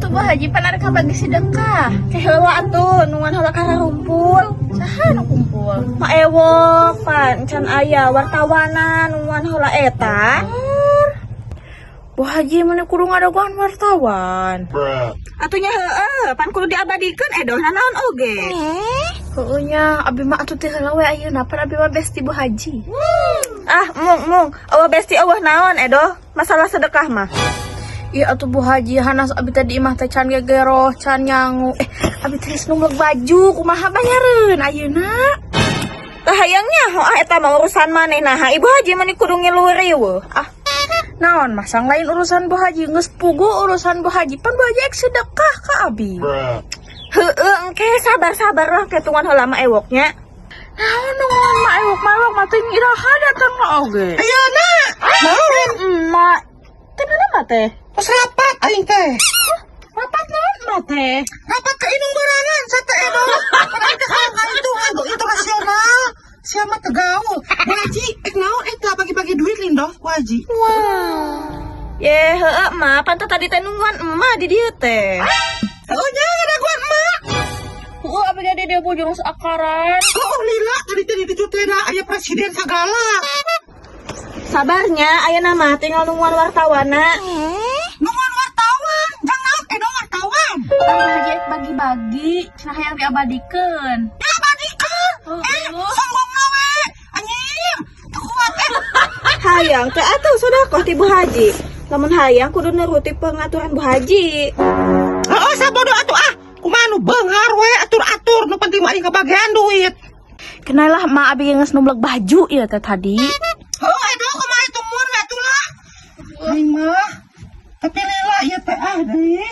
atuh Bu Haji pan ada bagi sedekah. Heula atuh nungan heula karena rumpul. Saha nu kumpul? Maewok pan can aya wartawanan nungan heula eta. Bu Haji mana kudu ngadaguan wartawan. Atunya heueuh pan kudu diabadikeun edohna naon oge. Heueuhnya abi mah atuh teh heula we ayeuna pan abi mah besti Bu Haji. Ah mung eueuh besti eueuh naon edoh masalah sedekah mah. Iya atuh Bu Haji hanas abi tadi imah teh can gegeroh can nyangu. Abi teh numlek baju kumaha bayareun ayeuna? Tah hayangnya eta mah urusan manehna. Ibu Haji mah kudu ngilurieuh. Naon masang lain urusan Bu Haji geus pugu urusan Bu Haji pan Bu Haji ek sedekah ka abi. Heueuh engke sabar-sabar lah ketungan heula mah ewoknya. Naon nungan mah ewok mah teh iraha datang na oge. Ayeuna naon emak? Teh mana mah teh? Pas rapat aing teh. Rapat naon mah teh? Rapat ke indung berangan sate edo. Pada teh kan itu internasional. Siapa tegaul? Bu Haji, naon telah bagi-bagi duit lindo, Bu Haji. Ye heueuh mah pan tadi teh nungguan emak di dieu teh. Oh nya ngadaguan emak. Abi jadi dia bujung seakaran. Oh lila tadi itu teh da aya presiden segala. Sabarnya ayeuna mah tinggal nungguan wartawana. Nungan wartawan, jangan edo wartawan. Pan Bu Haji ek bagi-bagi, cenah hayang diabadikeun. Diabadikeun. Sombong nawe. Anjing. Teu kuat Hayang teh atuh sedekah ti Bu Haji. Lamun hayang kudu nuruti pengaturan Bu Haji. Heeh, sabodo atuh kumaha nu beunghar we atur-atur nu penting mah aing kebagian duit. Kenalah emak abi geus numlek baju ieu teh tadi. Oh, edo kumaha itu mun we atuh lah. Aing mah tapi lila ieu teh deui.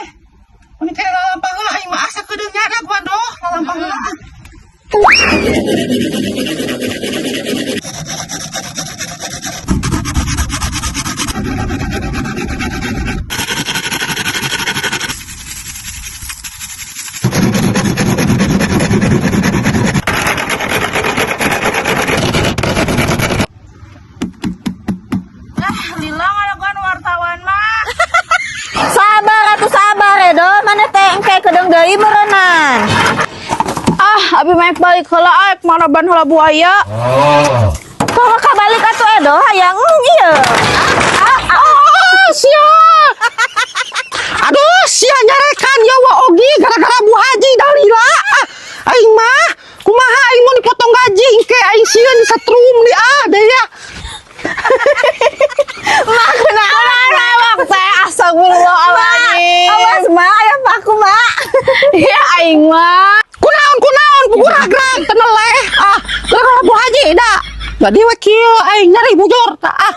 Mun kira lalampang lah aing mah asa kedeung nya gua doh lalampang lah. Lila ngadaguan wartawan mah. Sabar atuh sabar edo, mana teh engke kedeung deui meureunnan. Abi mah ek balik heula ek maraban heula buaya. Kalau kabalik atuh edo hayang ieu. Sia. Aduh, sia nyarekan nyawa ogi gara-gara Bu Haji Dalila. Aing mah kumaha aing mau dipotong gaji engke aing sieun setrum di deh ya. Mak kunaon awak teh astagfirullahaladzim. Awas mak aya paku mak. Iya aing mah. Kunaon puguragrag teneleh. Gara-gara Bu Haji da. Jadi wakil aing nyari bujur tah.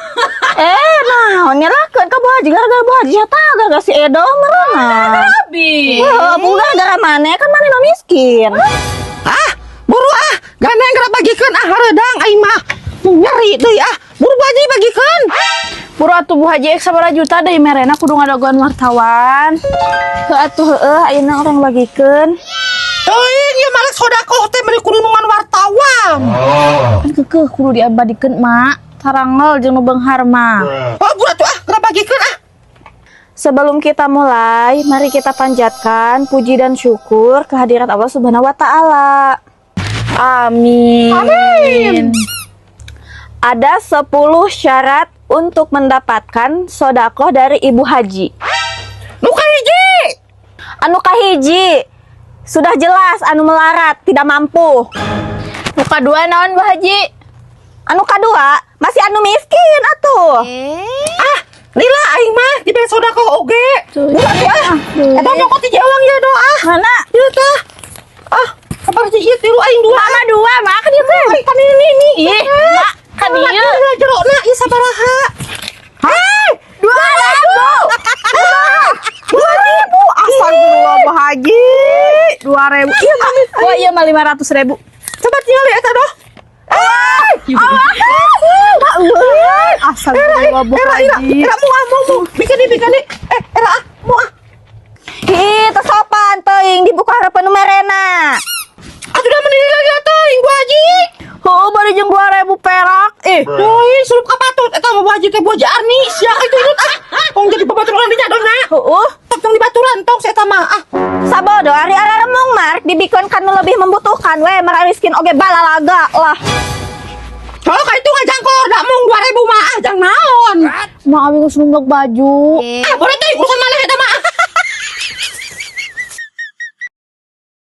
Naon nyerahkeun ka Bu Haji gara-gara Bu Haji eta gara-gara si Edo meureunnan. Abi. Bunga gara maneh kan maneh no miskin. Buru gandeng gara bagikeun hareudang aing mah. Nyeri deui buru Bu Haji bagikeun. Buru atuh Bu Haji ek sabaraha juta deui merena kudu ngadaguan wartawan. Heuh atuh ayeuna orang bagikeun. Teuing ieu mah sodakoh teh meni kudu nungan wartawan. Kan keukeuh kudu diabadikeun mak. Tarangel jeung nu beunghar mah. Buru atuh gara bagikeun Sebelum kita mulai, mari kita panjatkan puji dan syukur kehadirat Allah Subhanahu wa taala. Amin. Ada 10 syarat untuk mendapatkan sodakoh dari Ibu Haji. Nu kahiji. Anu kahiji, sudah jelas anu melarat, tidak mampu. Nu kadua naon Bu Haji? Anu kadua, masih anu miskin atuh. Lila aing mah dibere sodakoh oge. Eta nyokot ti jawang ya doa. Mana? Ieu teh. Kabar si ieu tilu aing dua. Mama dua mak kan ieu teh. Kan ini. Ih, mak kan ieu. Jerona ieu sabaraha? 2.000. 2.000. Astagfirullah Bu Haji. 2.000. Iya mami. Oh iya mah 500.000. Coba tinggal eta doh. Astagfirullah Bu Haji. Era mau bikin di. Era mau Ih, teu sopan teuing dibuka harapan numerena. Atuh da mendiri lagi teuing Bu Haji. Oh, bari jeung 2.000 perak. Doi surup ka patut eta mah Bu Haji teh boja Arni. Sia itu tong jadi babaturan di nyadona. Heuh. Tong di baturan tong saya eta mah. Ah, Sabodo ari remung Mark dibikon kan lebih membutuhkan we Mar miskin oge balalaga lah. kalau ka itu ngajangkor da mung 2000 mah ah jang naon. Mak abi geus numlek baju. Ah, boleh